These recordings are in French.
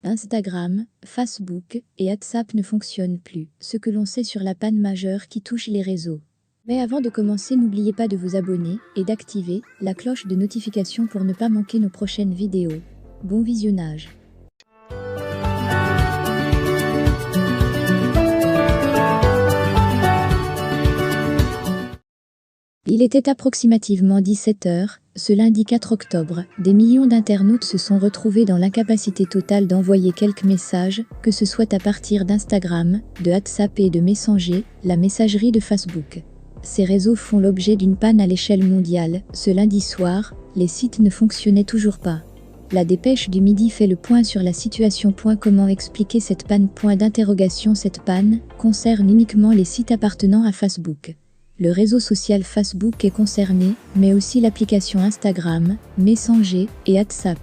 Instagram, Facebook et WhatsApp ne fonctionnent plus, ce que l'on sait sur la panne majeure qui touche les réseaux. Mais avant de commencer, n'oubliez pas de vous abonner et d'activer la cloche de notification pour ne pas manquer nos prochaines vidéos. Bon visionnage. Il était approximativement 17 h, ce lundi 4 octobre, des millions d'internautes se sont retrouvés dans l'incapacité totale d'envoyer quelques messages, que ce soit à partir d'Instagram, de WhatsApp et de Messenger, la messagerie de Facebook. Ces réseaux font l'objet d'une panne à l'échelle mondiale. Ce lundi soir, les sites ne fonctionnaient toujours pas. La dépêche du midi fait le point sur la situation. Comment expliquer cette panne ? Cette panne concerne uniquement les sites appartenant à Facebook. Le réseau social Facebook est concerné, mais aussi l'application Instagram, Messenger et WhatsApp.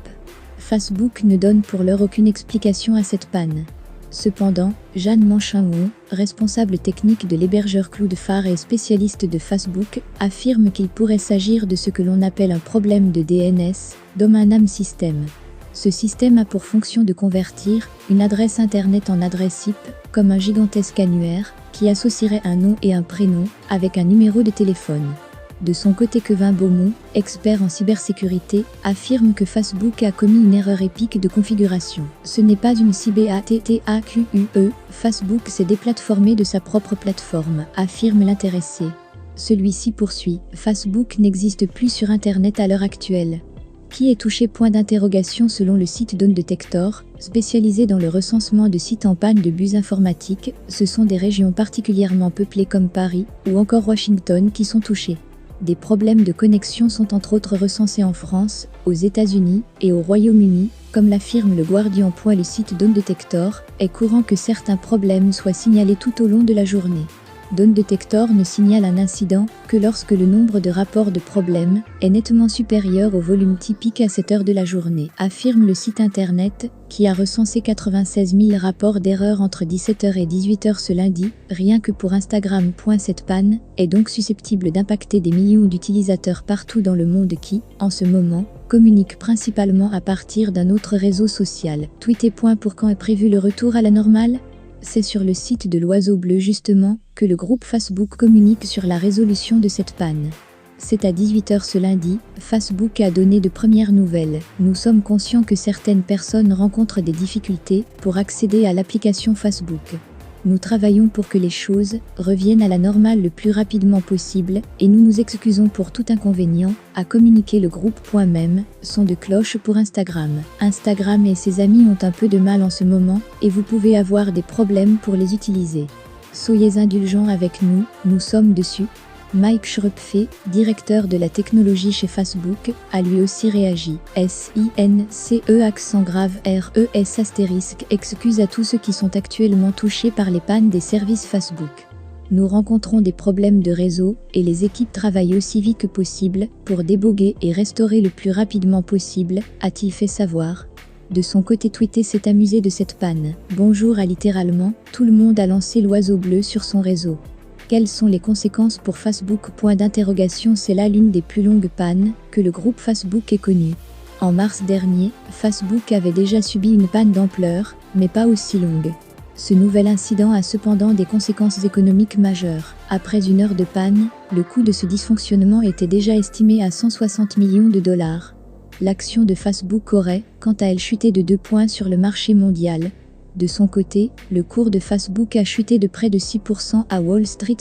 Facebook ne donne pour l'heure aucune explication à cette panne. Cependant, Jeanne Manchamon, responsable technique de l'hébergeur Cloudflare et spécialiste de Facebook, affirme qu'il pourrait s'agir de ce que l'on appelle un problème de DNS, Domain Name System. Ce système a pour fonction de convertir une adresse internet en adresse IP, comme un gigantesque annuaire, qui associerait un nom et un prénom, avec un numéro de téléphone. De son côté, Kevin Beaumont, expert en cybersécurité, affirme que Facebook a commis une erreur épique de configuration. Ce n'est pas une cyber-attaque, Facebook s'est déplatformé de sa propre plateforme, affirme l'intéressé. Celui-ci poursuit, Facebook n'existe plus sur Internet à l'heure actuelle. Qui est touché ? Selon le site Dawn Detector, spécialisé dans le recensement de sites en panne de bus informatiques, ce sont des régions particulièrement peuplées comme Paris ou encore Washington qui sont touchées. Des problèmes de connexion sont entre autres recensés en France, aux États-Unis et au Royaume-Uni, comme l'affirme le Guardian. Le site Dawn Detector est courant que certains problèmes soient signalés tout au long de la journée. Dawn Detector ne signale un incident que lorsque le nombre de rapports de problèmes est nettement supérieur au volume typique à cette heure de la journée, affirme le site internet, qui a recensé 96 000 rapports d'erreurs entre 17 h et 18 h ce lundi, rien que pour Instagram. Cette panne est donc susceptible d'impacter des millions d'utilisateurs partout dans le monde qui, en ce moment, communiquent principalement à partir d'un autre réseau social. Tweeter. Pour quand est prévu le retour à la normale ? C'est sur le site de l'Oiseau Bleu justement que le groupe Facebook communique sur la résolution de cette panne. C'est à 18 h ce lundi, Facebook a donné de premières nouvelles. Nous sommes conscients que certaines personnes rencontrent des difficultés pour accéder à l'application Facebook. Nous travaillons pour que les choses reviennent à la normale le plus rapidement possible et nous nous excusons pour tout inconvénient, a communiqué le groupe. Même son de cloche pour Instagram. Instagram et ses amis ont un peu de mal en ce moment et vous pouvez avoir des problèmes pour les utiliser. Soyez indulgents avec nous, nous sommes dessus. Mike Schrepfe, directeur de la technologie chez Facebook, a lui aussi réagi. SINCE_RES*, excuse à tous ceux qui sont actuellement touchés par les pannes des services Facebook. Nous rencontrons des problèmes de réseau et les équipes travaillent aussi vite que possible pour déboguer et restaurer le plus rapidement possible, a-t-il fait savoir. De son côté, Twitter s'est amusé de cette panne. Bonjour à littéralement, tout le monde a lancé l'oiseau bleu sur son réseau. Quelles sont les conséquences pour Facebook ? C'est là l'une des plus longues pannes que le groupe Facebook ait connue. En mars dernier, Facebook avait déjà subi une panne d'ampleur, mais pas aussi longue. Ce nouvel incident a cependant des conséquences économiques majeures. Après une heure de panne, le coût de ce dysfonctionnement était déjà estimé à 160 millions de dollars. L'action de Facebook aurait, quant à elle, chuté de 2 points sur le marché mondial. De son côté, le cours de Facebook a chuté de près de 6% à Wall Street.